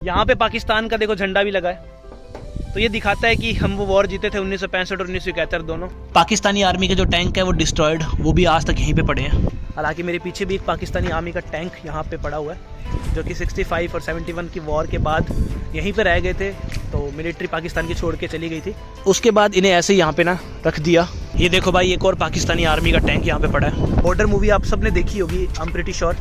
यहाँ पे पाकिस्तान का देखो झंडा भी लगा है, तो ये दिखाता है कि हम वो वॉर जीते थे 1965 और 1971 दोनों। पाकिस्तानी आर्मी के जो टैंक है वो डिस्ट्रॉयड, वो भी आज तक यहीं पे पड़े हैं। हालांकि मेरे पीछे भी एक पाकिस्तानी आर्मी का टैंक यहाँ पे पड़ा हुआ है, जो कि 65 और 71 की वॉर के बाद यहीं पे रह गए थे, तो मिलिट्री पाकिस्तान की छोड़ के चली गई थी। उसके बाद इन्हें ऐसे ही यहाँ पे ना रख दिया। ये देखो भाई, एक और पाकिस्तानी आर्मी का टैंक यहाँ पे पड़ा है। बॉर्डर मूवी आप सबने देखी होगी, आई एम प्रीटी श्योर,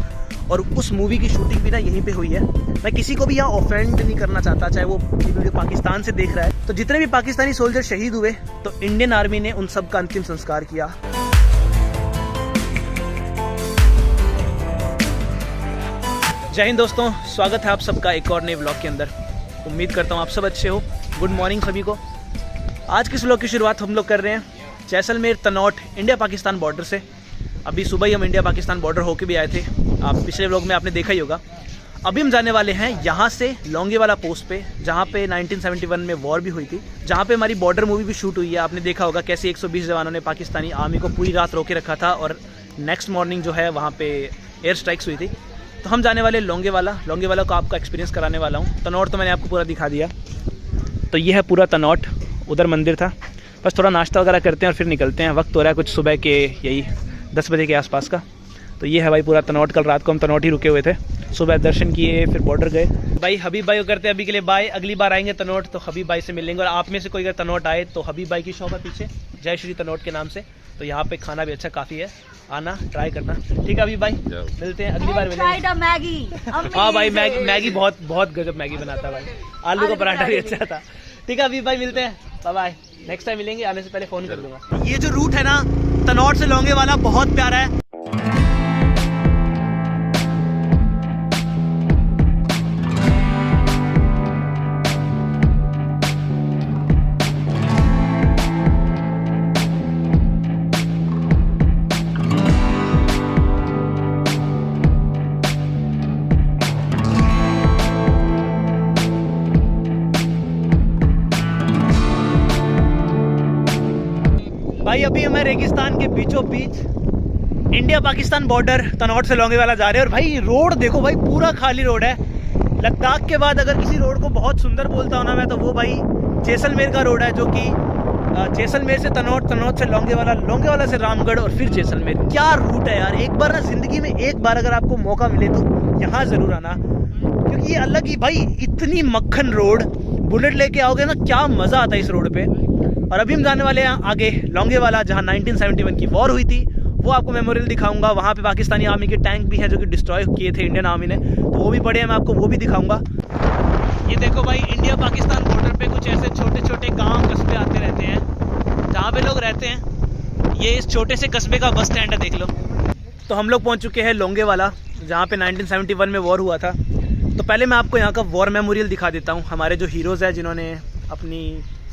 और उस मूवी की शूटिंग भी ना यहीं पे हुई है। मैं किसी को भी यहाँ ऑफेंड नहीं करना चाहता, चाहे वो वीडियो पाकिस्तान से देख रहा है। तो जितने भी पाकिस्तानी सोल्जर शहीद हुए, तो इंडियन आर्मी ने उन सब का अंतिम संस्कार किया। जय हिंद दोस्तों, स्वागत है आप सबका एक और नए व्लॉग के अंदर। उम्मीद करता हूँ आप सब अच्छे हो। गुड मॉर्निंग सभी को। आज के व्लॉग की शुरुआत हम लोग कर रहे हैं जैसलमेर तनौट इंडिया पाकिस्तान बॉर्डर से। अभी सुबह ही हम इंडिया पाकिस्तान बॉर्डर होके भी आए थे, आप पिछले व्लॉग में आपने देखा ही होगा। अभी हम जाने वाले हैं यहाँ से लोंगेवाला पोस्ट पे, जहाँ पे 1971 में वॉर भी हुई थी, जहाँ पे हमारी बॉर्डर मूवी भी शूट हुई है। आपने देखा होगा कैसे 120 जवानों ने पाकिस्तानी आर्मी को पूरी रात रोके रखा था और नेक्स्ट मॉर्निंग जो है वहाँ पे एयर स्ट्राइक्स हुई थी। तो हम जाने वाले लोंगेवाला को आपका एक्सपीरियंस कराने वाला हूँ। तनौट तो मैंने आपको पूरा दिखा दिया। तो ये है पूरा तनौट, उधर मंदिर था। बस थोड़ा नाश्ता वगैरह करते हैं और फिर निकलते हैं। वक्त हो रहा है कुछ सुबह के यही 10 बजे के आसपास का। तो ये है भाई पूरा तनौट। कल रात को हम तनौट ही रुके हुए थे, सुबह दर्शन किए, फिर बॉर्डर गए। भाई हबीब भाई को करते हैं अभी के लिए बाय। अगली बार आएंगे तनौट तो हबीब भाई से मिल लेंगे। और आप में से कोई अगर तनौट आए तो हबीब भाई की शॉप है पीछे, जय श्री तनौट के नाम से। तो यहाँ पे खाना भी अच्छा काफ़ी है, आना ट्राई करना। ठीक है अबीब भाई, मिलते हैं अगली बार मिलेंगे। हाँ भाई, मैगी बहुत गजब मैगी बनाता भाई। आलू का पराठा भी अच्छा था। ठीक है अबीब भाई, मिलते हैं, बाय बाय। नेक्स्ट टाइम मिलेंगे, आने से पहले फ़ोन कर दूंगा। ये जो रूट है ना तनौट से लोंगेवाला, बहुत प्यारा है। भाई अभी हमें रेगिस्तान के बीचों बीच इंडिया पाकिस्तान बॉर्डर तनौट से लोंगेवाला जा रहे हैं। और भाई रोड देखो भाई, पूरा खाली रोड है। लद्दाख के बाद अगर किसी रोड को बहुत सुंदर बोलता हूँ ना मैं, तो वो भाई जैसलमेर का रोड है, जो कि जैसलमेर से तनौट, तनौट से लोंगेवाला, लोंगेवाला से रामगढ़ और फिर जैसलमेर। क्या रूट है यार। एक बार ना जिंदगी में एक बार अगर आपको मौका मिले तो यहाँ जरूर आना, क्योंकि ये अलग ही भाई, इतनी मक्खन रोड। बुलेट लेके आओगे ना, क्या मजा आता है इस रोड पे। और अभी हम जाने वाले हैं आगे लोंगेवाला, जहाँ 1971 की वॉर हुई थी। वो आपको मेमोरियल दिखाऊंगा। वहाँ पे पाकिस्तानी आर्मी के टैंक भी हैं जो कि डिस्ट्रॉय किए थे इंडियन आर्मी ने, तो वो भी पड़े हैं, मैं आपको वो भी दिखाऊंगा। ये देखो भाई, इंडिया पाकिस्तान बॉर्डर पे कुछ ऐसे छोटे छोटे गांव कस्बे आते रहते हैं जहाँ पे लोग रहते हैं। ये इस छोटे से कस्बे का बस स्टैंड है, देख लो। तो हम लोग पहुँच चुके हैं लोंगेवाला, जहाँ पे 1971 में वॉर हुआ था। तो पहले मैं आपको यहाँ का वॉर मेमोरियल दिखा देता हूँ। हमारे जो हीरोज़ हैं जिन्होंने अपनी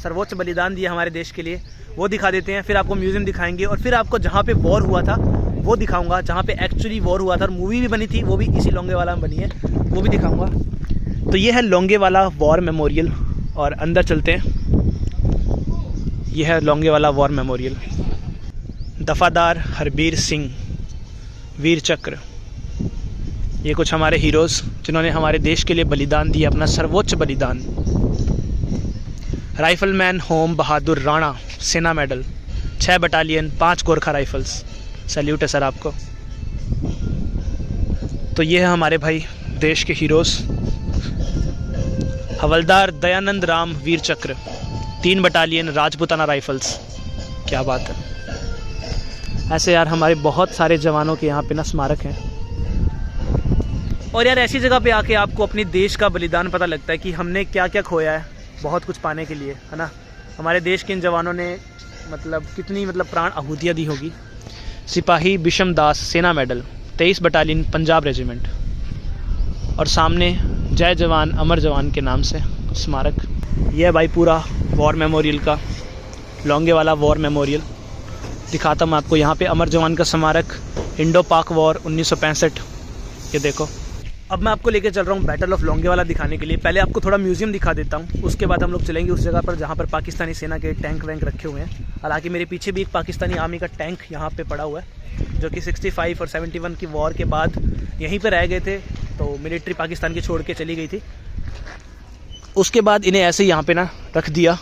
सर्वोच्च बलिदान दिया हमारे देश के लिए, वो दिखा देते हैं। फिर आपको म्यूज़ियम दिखाएंगे और फिर आपको जहाँ पे वॉर हुआ था वो दिखाऊंगा, जहाँ पे एक्चुअली वॉर हुआ था। और मूवी भी बनी थी, वो भी इसी लोंगेवाला में बनी है, वो भी दिखाऊंगा। तो ये है लोंगेवाला वॉर मेमोरियल, और अंदर चलते हैं। यह है लोंगेवाला वॉर मेमोरियल। दफादार हरबीर सिंह वीर चक्र, ये कुछ हमारे हीरोज़ जिन्होंने हमारे देश के लिए बलिदान दिया, अपना सर्वोच्च बलिदान। राइफलमैन होम बहादुर राणा सेना medal, 6 battalion 5 Gorkha rifles. Salute है सर आपको। तो ये है हमारे भाई देश के हीरोज़। हवलदार दयानंद राम वीर चक्र, 3 बटालियन राजपूताना राइफल्स। क्या बात है। ऐसे यार हमारे बहुत सारे जवानों के यहाँ पे ना स्मारक हैं। और यार ऐसी जगह पे आके आपको अपने देश का बलिदान पता लगता है कि हमने क्या क्या खोया है बहुत कुछ पाने के लिए, है ना। हमारे देश के इन जवानों ने कितनी प्राण आहुतियाँ दी होगी। सिपाही बिशम दास सेना मेडल, 23 बटालियन पंजाब रेजिमेंट। और सामने जय जवान अमर जवान के नाम से स्मारक। यह भाई पूरा वॉर मेमोरियल का, लोंगेवाला वॉर मेमोरियल दिखाता हूँ आपको। यहाँ पे अमर जवान का स्मारक, इंडो पाक वॉर 1965। ये देखो। अब मैं आपको लेके चल रहा हूँ बैटल ऑफ लोंगेवाला दिखाने के लिए। पहले आपको थोड़ा म्यूज़ियम दिखा देता हूँ, उसके बाद हम लोग चलेंगे उस जगह पर जहाँ पर पाकिस्तानी सेना के टैंक वैंक रखे हुए हैं। हालांकि मेरे पीछे भी एक पाकिस्तानी आर्मी का टैंक यहाँ पे पड़ा हुआ है, जो कि 65 और 71 की वॉर के बाद यहीं पर रह गए थे, तो मिलिट्री पाकिस्तान की छोड़ के चली गई थी। उसके बाद इन्हें ऐसे यहाँ पे ना रख दिया,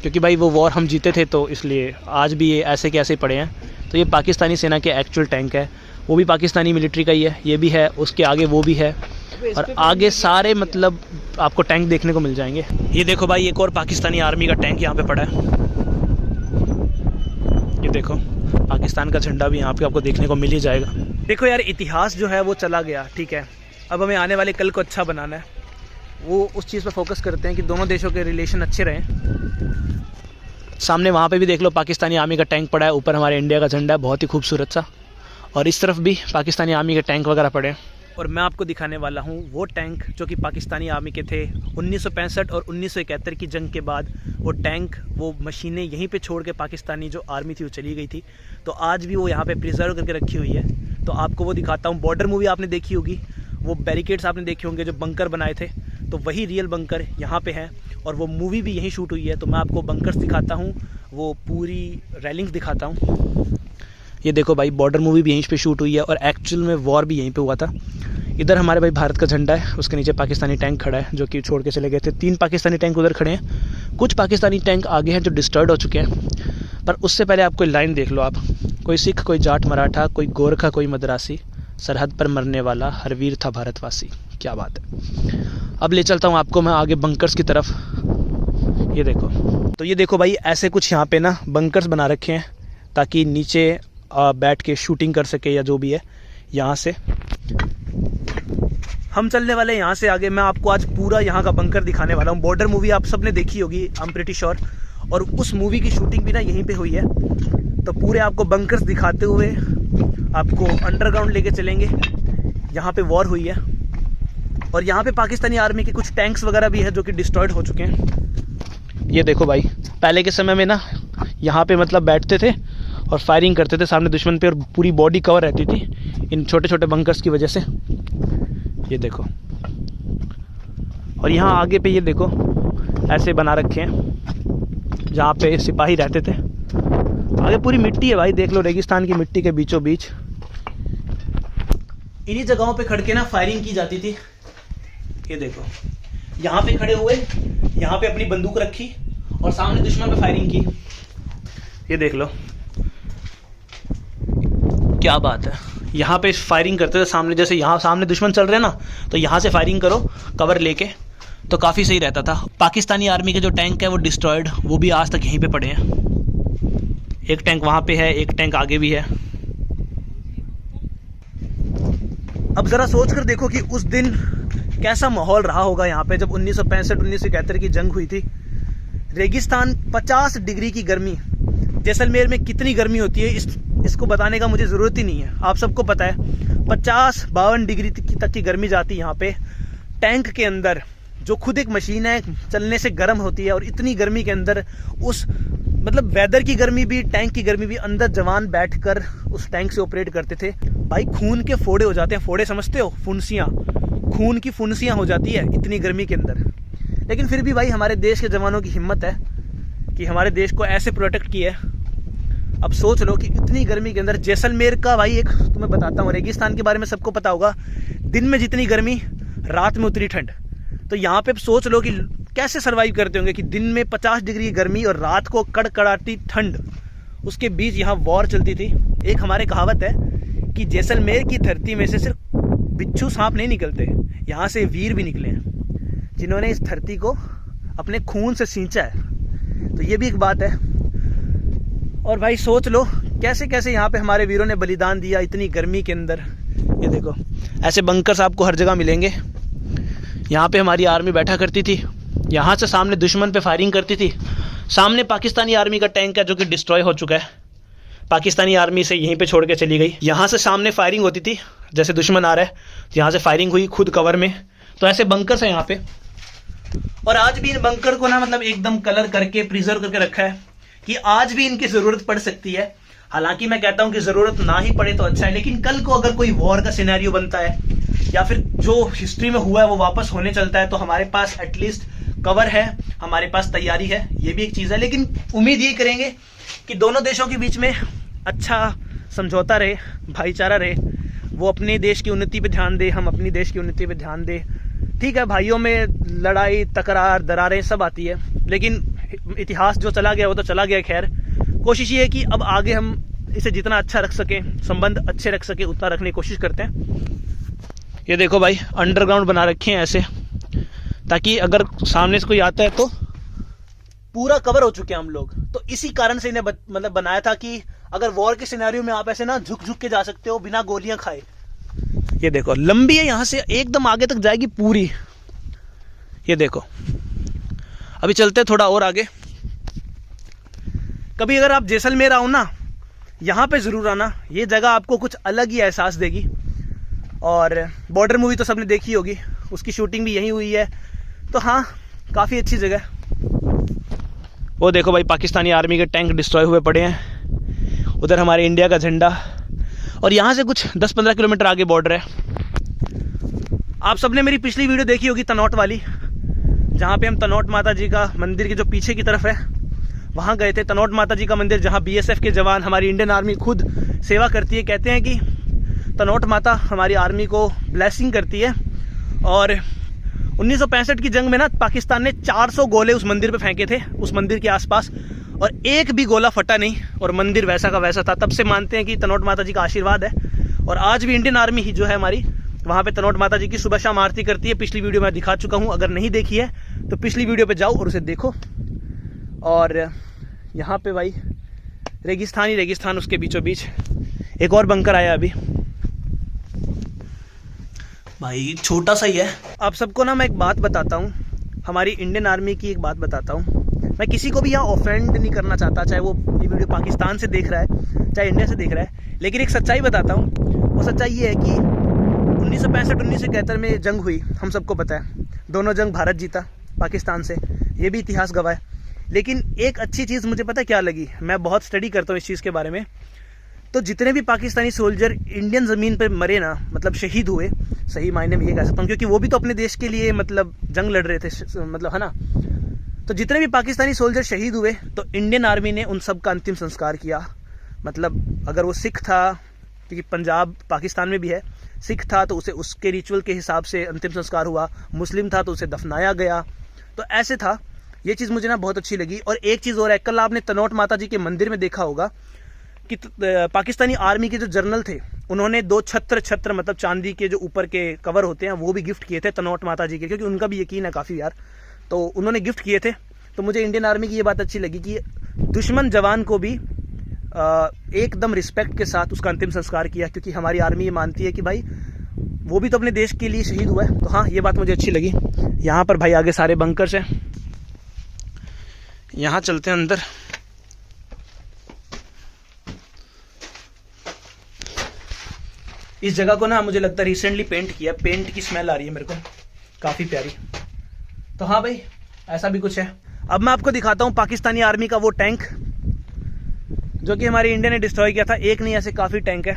क्योंकि भाई वो वॉर हम जीते थे तो इसलिए आज भी ये ऐसे के ऐसे पड़े हैं। तो ये पाकिस्तानी सेना के एक्चुअल टैंक है, वो भी पाकिस्तानी मिलिट्री का ही है, ये भी है, उसके आगे वो भी है, और आगे सारे मतलब आपको टैंक देखने को मिल जाएंगे। ये देखो भाई एक और पाकिस्तानी आर्मी का टैंक यहाँ पे पड़ा है, ये देखो पाकिस्तान का झंडा भी यहाँ पे आपको देखने को मिल ही जाएगा। देखो यार इतिहास जो है वो चला गया, ठीक है, अब हमें आने वाले कल को अच्छा बनाना है, वो उस चीज़ पर फोकस करते हैं कि दोनों देशों के रिलेशन अच्छे रहें। सामने वहाँ पे भी देख लो पाकिस्तानी आर्मी का टैंक पड़ा है, ऊपर हमारे इंडिया का झंडा है बहुत ही खूबसूरत सा, और इस तरफ भी पाकिस्तानी आर्मी के टैंक वगैरह पड़े हैं। और मैं आपको दिखाने वाला हूँ वो टैंक जो कि पाकिस्तानी आर्मी के थे 1965 और 1971 की जंग के बाद। वो टैंक, वो मशीनें यहीं पे छोड़ के पाकिस्तानी जो आर्मी थी वो चली गई थी, तो आज भी वो यहाँ पे प्रिजर्व करके रखी हुई है। तो आपको वो दिखाता हूँ। बॉर्डर मूवी आपने देखी होगी, वो बैरिकेड्स आपने देखे होंगे जो बंकर बनाए थे, तो वही रियल बंकर यहाँ पे हैं, और वो मूवी भी यहीं शूट हुई है। तो मैं आपको बंकर्स दिखाता हूँ, वो पूरी रेलिंग्स दिखाता हूँ। ये देखो भाई बॉर्डर मूवी भी यहीं पे शूट हुई है, और एक्चुअल में वॉर भी यहीं पे हुआ था। इधर हमारे भाई भारत का झंडा है, उसके नीचे पाकिस्तानी टैंक खड़ा है जो कि छोड़ के चले गए थे। 3 पाकिस्तानी टैंक उधर खड़े हैं, कुछ पाकिस्तानी टैंक आगे हैं जो डिस्ट्रॉयड हो चुके हैं। पर उससे पहले आप कोई लाइन देख लो आप, कोई सिख, कोई जाट मराठा, कोई गोरखा, कोई मद्रासी, सरहद पर मरने वाला हर वीर था भारतवासी। क्या बात है। अब ले चलता हूँ आपको मैं आगे बंकर्स की तरफ। ये देखो, तो ये देखो भाई ऐसे कुछ यहाँ पे ना बंकर्स बना रखे हैं ताकि नीचे बैठ के शूटिंग कर सके या जो भी है। यहाँ से हम चलने वाले हैं, यहाँ से आगे मैं आपको आज पूरा यहाँ का बंकर दिखाने वाला हूँ। बॉर्डर मूवी आप सबने देखी होगी, आई एम प्रीटी श्योर, और उस मूवी की शूटिंग भी ना यहीं पे हुई है। तो पूरे आपको बंकर्स दिखाते हुए आपको अंडरग्राउंड लेके चलेंगे। यहाँ पे वॉर हुई है, और यहाँ पे पाकिस्तानी आर्मी के कुछ टैंक्स वगैरह भी है जो कि डिस्ट्रॉयड हो चुके हैं। ये देखो भाई, पहले के समय में ना यहाँ पे मतलब बैठते थे और फायरिंग करते थे सामने दुश्मन पे, और पूरी बॉडी कवर रहती थी इन छोटे छोटे बंकर्स की वजह से। ये देखो, और यहाँ आगे पे ये देखो ऐसे बना रखे हैं जहाँ पे सिपाही रहते थे। आगे पूरी मिट्टी है भाई, देख लो रेगिस्तान की मिट्टी के बीचों बीच इन्हीं जगहों पे खड़ के ना फायरिंग की जाती थी। ये देखो यहाँ पे खड़े हुए, यहाँ पे अपनी बंदूक रखी और सामने दुश्मन पे फायरिंग की। ये देख लो क्या बात है, यहाँ पे फायरिंग करते थे सामने, जैसे यहाँ सामने दुश्मन चल रहे हैं ना, तो यहाँ से फायरिंग करो कवर लेके, तो काफ़ी सही रहता था। पाकिस्तानी आर्मी के जो टैंक है वो डिस्ट्रॉयड, वो भी आज तक यहीं पे पड़े हैं। एक टैंक वहाँ पे है, एक टैंक आगे भी है। अब ज़रा सोच कर देखो कि उस दिन कैसा माहौल रहा होगा यहाँ पे जब 1965-1971 की जंग हुई थी। रेगिस्तान, 50 डिग्री की गर्मी। जैसलमेर में कितनी गर्मी होती है इसको बताने का मुझे ज़रूरत ही नहीं है, आप सबको पता है। 50-52 डिग्री तक की गर्मी जाती है यहाँ पे। टैंक के अंदर जो खुद एक मशीन है, चलने से गर्म होती है, और इतनी गर्मी के अंदर उस मतलब वेदर की गर्मी भी, टैंक की गर्मी भी, अंदर जवान बैठकर उस टैंक से ऑपरेट करते थे। भाई खून के फोड़े हो जाते हैं, फोड़े समझते हो, फुंसियाँ, खून की फुंसियाँ हो जाती है इतनी गर्मी के अंदर। लेकिन फिर भी भाई हमारे देश के जवानों की हिम्मत है कि हमारे देश को ऐसे प्रोटेक्ट किया है। अब सोच लो कि इतनी गर्मी के अंदर जैसलमेर का भाई एक तुम्हें बताता हूँ, रेगिस्तान के बारे में सबको पता होगा, दिन में जितनी गर्मी रात में उतनी ठंड। तो यहाँ पे सोच लो कि कैसे सर्वाइव करते होंगे कि दिन में 50 डिग्री गर्मी और रात को कड़कड़ाती ठंड, उसके बीच यहाँ वॉर चलती थी। एक हमारे कहावत है कि जैसलमेर की धरती में से सिर्फ बिच्छू सांप नहीं निकलते, यहाँ से वीर भी निकले हैं जिन्होंने इस धरती को अपने खून से सींचा है। तो ये भी एक बात है। और भाई सोच लो कैसे कैसे यहाँ पे हमारे वीरों ने बलिदान दिया इतनी गर्मी के अंदर। ये देखो ऐसे बंकर्स आपको हर जगह मिलेंगे। यहाँ पे हमारी आर्मी बैठा करती थी, यहाँ से सामने दुश्मन पे फायरिंग करती थी। सामने पाकिस्तानी आर्मी का टैंक है जो कि डिस्ट्रॉय हो चुका है, पाकिस्तानी आर्मी से यहीं पे छोड़ के चली गई। यहाँ से सामने फायरिंग होती थी, जैसे दुश्मन आ रहा है तो यहाँ से फायरिंग हुई खुद कवर में। तो ऐसे बंकर्स हैं यहाँ पे, और आज भी इन बंकर को ना मतलब एकदम कलर करके प्रिजर्व करके रखा है कि आज भी इनकी ज़रूरत पड़ सकती है। हालांकि मैं कहता हूं कि ज़रूरत ना ही पड़े तो अच्छा है, लेकिन कल को अगर कोई वॉर का सिनेरियो बनता है या फिर जो हिस्ट्री में हुआ है वो वापस होने चलता है, तो हमारे पास एटलीस्ट कवर है, हमारे पास तैयारी है। ये भी एक चीज़ है। लेकिन उम्मीद ये करेंगे कि दोनों देशों के बीच में अच्छा समझौता रहे, भाईचारा रहे, वो अपने देश की उन्नति पे ध्यान दे, हम अपनी देश की उन्नति पे ध्यान दे, ठीक है, भाइयों में लड़ाई तकरार दरारें सब आती है, लेकिन इतिहास जो चला गया वो तो चला गया। खैर, कोशिश ये है कि अब आगे हम इसे जितना अच्छा रख सकें, संबंध अच्छे रख सके, उतना रखने की कोशिश करते हैं। ये देखो भाई, अंडरग्राउंड बना रखे हैं ऐसे, ताकि अगर सामने से कोई आता है तो पूरा कवर हो चुके हैं हम लोग। तो इसी कारण से इन्हें मतलब बनाया था कि अगर वॉर के सिनेरियो में आप ऐसे ना झुक झुक के जा सकते हो बिना गोलियां खाए। ये देखो, लंबी है, यहां से एकदम आगे तक जाएगी पूरी। ये देखो, अभी चलते हैं थोड़ा और आगे। कभी अगर आप जैसलमेर आओ ना, यहां पे जरूर आना, ये जगह आपको कुछ अलग ही एहसास देगी। और बॉर्डर मूवी तो सबने देखी होगी, उसकी शूटिंग भी यहीं हुई है। तो हाँ, काफ़ी अच्छी जगह। वो देखो भाई, पाकिस्तानी आर्मी के टैंक डिस्ट्रॉय हुए पड़े हैं, उधर हमारे इंडिया का झंडा, और यहाँ से कुछ 10-15 किलोमीटर आगे बॉर्डर है। आप सबने मेरी पिछली वीडियो देखी होगी तनौट वाली, जहाँ पे हम तनौट माता जी का मंदिर के जो पीछे की तरफ है वहाँ गए थे। तनौट माता जी का मंदिर जहाँ BSF के जवान, हमारी इंडियन आर्मी खुद सेवा करती है। कहते हैं कि तनौट माता हमारी आर्मी को ब्लेसिंग करती है। और 1965 की जंग में ना पाकिस्तान ने 400 गोले उस मंदिर पे फेंके थे, उस मंदिर के आसपास, और एक भी गोला फटा नहीं, और मंदिर वैसा का वैसा था। तब से मानते हैं कि तनौट माता जी का आशीर्वाद है। और आज भी इंडियन आर्मी ही जो है हमारी, वहाँ पे तनौट माता जी की सुबह शाम आरती करती है। पिछली वीडियो में दिखा चुका हूँ, अगर नहीं देखी है तो पिछली वीडियो पे जाओ और उसे देखो। और यहाँ पे भाई रेगिस्तान ही रेगिस्तान, उसके बीचों बीच एक और बंकर आया अभी भाई, छोटा सा ही है। आप सबको ना मैं एक बात बताता हूँ, हमारी इंडियन आर्मी की एक बात बताता हूँ। मैं किसी को भी यहाँ ऑफेंड नहीं करना चाहता, चाहे वो ये वीडियो पाकिस्तान से देख रहा है चाहे इंडिया से देख रहा है, लेकिन एक सच्चाई बताता हूँ। वो सच्चाई ये है कि 1965-1971 में जंग हुई, हम सबको पता है। दोनों जंग भारत जीता पाकिस्तान से, ये भी इतिहास गवाह है। लेकिन एक अच्छी चीज़ मुझे पता क्या लगी, मैं बहुत स्टडी करता हूँ इस चीज़ के बारे में। तो जितने भी पाकिस्तानी सोल्जर इंडियन ज़मीन पे मरे ना, मतलब शहीद हुए, सही मायने में ये कह सकता हूँ, क्योंकि वो भी तो अपने देश के लिए मतलब जंग लड़ रहे थे, मतलब है ना। तो जितने भी पाकिस्तानी सोल्जर शहीद हुए, तो इंडियन आर्मी ने उन सब का अंतिम संस्कार किया। मतलब अगर वो सिख था, क्योंकि पंजाब पाकिस्तान में भी है, सिख था तो उसे उसके रिचुअल के हिसाब से अंतिम संस्कार हुआ, मुस्लिम था तो उसे दफनाया गया। तो ऐसे था, ये चीज़ मुझे ना बहुत अच्छी लगी। और एक चीज़ और है, कल आपने तनौट माता जी के मंदिर में देखा होगा कि पाकिस्तानी आर्मी के जो जनरल थे, उन्होंने 2 छत्र मतलब चांदी के जो ऊपर के कवर होते हैं वो भी गिफ्ट किए थे तनौट माता जी के, क्योंकि उनका भी यकीन है काफ़ी यार, तो उन्होंने गिफ्ट किए थे। तो मुझे इंडियन आर्मी की ये बात अच्छी लगी कि दुश्मन जवान को भी एकदम रिस्पेक्ट के साथ उसका अंतिम संस्कार किया, क्योंकि हमारी आर्मी ये मानती है कि भाई वो भी तो अपने देश के लिए शहीद हुआ है। तो हाँ, ये बात मुझे अच्छी लगी। यहाँ पर भाई आगे सारे बंकर्स हैं, यहाँ चलते हैं अंदर। इस जगह को ना मुझे लगता है रिसेंटली पेंट किया, पेंट की स्मेल आ रही है मेरे को, काफ़ी प्यारी। तो हाँ भाई, ऐसा भी कुछ है। अब मैं आपको दिखाता हूँ पाकिस्तानी आर्मी का वो टैंक जो कि हमारी इंडिया ने डिस्ट्रॉय किया था। एक नहीं, ऐसे काफ़ी टैंक है।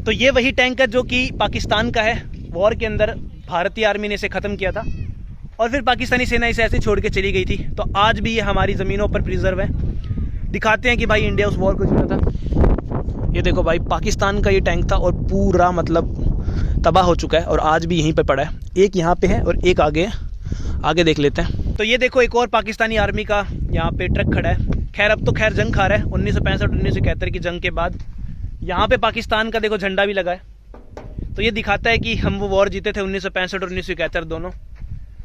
तो ये वही टैंक है जो कि पाकिस्तान का है, वॉर के अंदर भारतीय आर्मी ने इसे ख़त्म किया था और फिर पाकिस्तानी सेना इसे ऐसे छोड़ के चली गई थी। तो आज भी ये हमारी ज़मीनों पर प्रिजर्व है, दिखाते हैं कि भाई इंडिया उस वॉर को जीता था। ये देखो भाई, पाकिस्तान का ये टैंक था और पूरा मतलब तबाह हो चुका है, और आज भी यहीं पे पड़ा है। एक यहाँ पे है और एक आगे है, आगे देख लेते हैं। तो ये देखो, एक और पाकिस्तानी आर्मी का यहाँ पे ट्रक खड़ा है। खैर अब तो खैर जंग खा रहा है, 1965-1971 की जंग के बाद यहाँ पे पाकिस्तान का देखो झंडा भी लगा है। तो ये दिखाता है कि हम वो वॉर जीते थे 1965 और 1971 दोनों।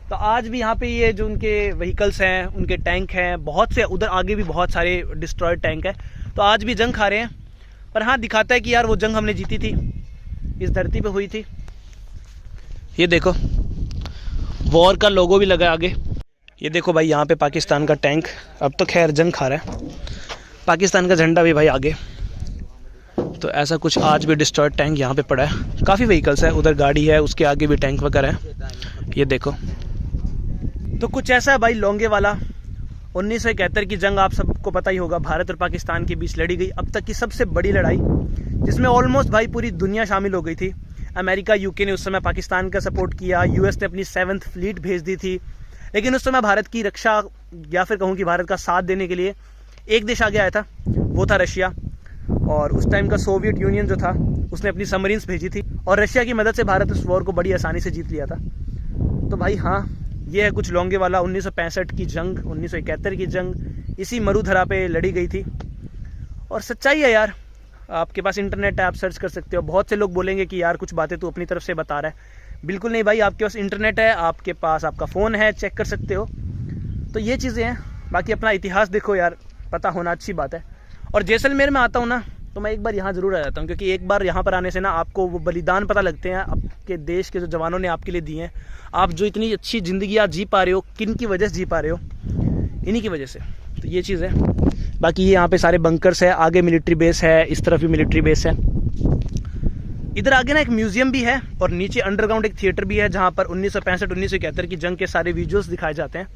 तो आज भी यहाँ पे ये जो उनके व्हीकल्स हैं, उनके टैंक हैं, बहुत से, उधर आगे भी बहुत सारे डिस्ट्रॉयड टैंक है। तो आज भी जंग खा रहे हैं, पर हाँ दिखाता है कि यार वो जंग हमने जीती थी, इस धरती पे हुई थी। ये देखो, वॉर का लोगो भी लगा आगे। ये देखो भाई, यहाँ पे पाकिस्तान का टैंक, अब तो खैर जंग खा रहा है। पाकिस्तान का झंडा भी भाई आगे। तो ऐसा कुछ आज भी डिस्ट्रॉयड टैंक यहाँ पे पड़ा है। काफ़ी व्हीकल्स है, उधर गाड़ी है, उसके आगे भी टैंक वगैरह है। ये देखो, तो कुछ ऐसा है भाई लोंगे वाला। 1971 की जंग आप सबको पता ही होगा, भारत और पाकिस्तान के बीच लड़ी गई अब तक की सबसे बड़ी लड़ाई, जिसमें ऑलमोस्ट भाई पूरी दुनिया शामिल हो गई थी। अमेरिका, यूके ने उस समय पाकिस्तान का सपोर्ट किया, यूएस ने अपनी 7th फ्लीट भेज दी थी। लेकिन उस समय भारत की रक्षा, या फिर कहूँ कि भारत का साथ देने के लिए एक देश आगे आया था, वो था रशिया। और उस टाइम का सोवियत यूनियन जो था, उसने अपनी सबमरीन्स भेजी थी और रशिया की मदद से भारत उस वॉर को बड़ी आसानी से जीत लिया था। तो भाई हाँ, ये है कुछ लोंगेवाला। 1965 की जंग, 1971 की जंग इसी मरुधरा पे लड़ी गई थी। और सच्चाई है यार, आपके पास इंटरनेट है, आप सर्च कर सकते हो। बहुत से लोग बोलेंगे कि यार कुछ बातें तू अपनी तरफ से बता रहा है। बिल्कुल नहीं भाई, आपके पास इंटरनेट है, आपके पास आपका फ़ोन है, चेक कर सकते हो। तो ये चीज़ें हैं। बाकी अपना इतिहास देखो यार, पता होना अच्छी बात है। और जैसलमेर में आता हूँ ना, तो मैं एक बार यहाँ ज़रूर आ जाता हूँ, क्योंकि एक बार यहाँ पर आने से ना आपको वो बलिदान पता लगते हैं आपके देश के जो जवानों ने आपके लिए दिए हैं। आप जो इतनी अच्छी ज़िंदगी आज जी पा रहे हो, किन की वजह से जी पा रहे हो, इन्हीं की वजह से। तो ये चीज़ है। बाकी ये यहाँ पे सारे बंकर्स है, आगे मिलिट्री बेस है, इस तरफ भी मिलिट्री बेस है। इधर आगे ना एक म्यूजियम भी है और नीचे अंडरग्राउंड एक थिएटर भी है, जहाँ पर 1965-1971 की जंग के सारे विजुअल्स दिखाए जाते हैं।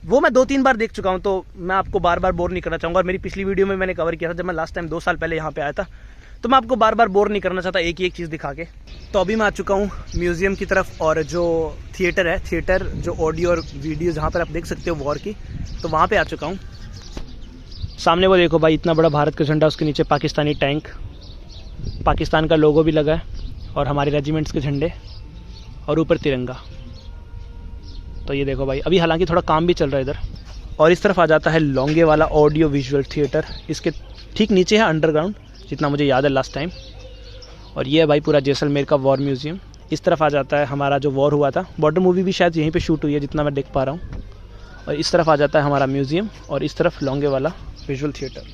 वो मैं 2-3 बार देख चुका हूँ, तो मैं आपको बार बार बोर नहीं करना चाहूँगा। और मेरी पिछली वीडियो में मैंने कवर किया था, जब मैं लास्ट टाइम 2 साल पहले यहाँ पे आया था, तो मैं आपको बार बार बोर नहीं करना चाहता एक ही एक चीज़ दिखा के। तो अभी मैं आ चुका हूँ म्यूज़ियम की तरफ, और जो थिएटर है, थिएटर जो ऑडियो और वीडियो जहाँ पर आप देख सकते हो वॉर की, तो वहाँ पर आ चुका हूँ। सामने वो देखो भाई, इतना बड़ा भारत का झंडा, उसके नीचे पाकिस्तानी टैंक, पाकिस्तान का लोगो भी लगा है, और हमारे रेजिमेंट्स के झंडे, और ऊपर तिरंगा। तो ये देखो भाई, अभी हालांकि थोड़ा काम भी चल रहा है इधर। और इस तरफ आ जाता है लोंगेवाला ऑडियो विजुअल थिएटर, इसके ठीक नीचे है अंडरग्राउंड, जितना मुझे याद है लास्ट टाइम। और ये है भाई पूरा जैसलमेर का वॉर म्यूज़ियम। इस तरफ आ जाता है हमारा जो वॉर हुआ था, बॉर्डर मूवी भी शायद यहीं पे शूट हुई है जितना मैं देख पा रहा हूँ। और इस तरफ आ जाता है हमारा म्यूज़ियम, और इस तरफ लोंगेवाला विजुअल थिएटर।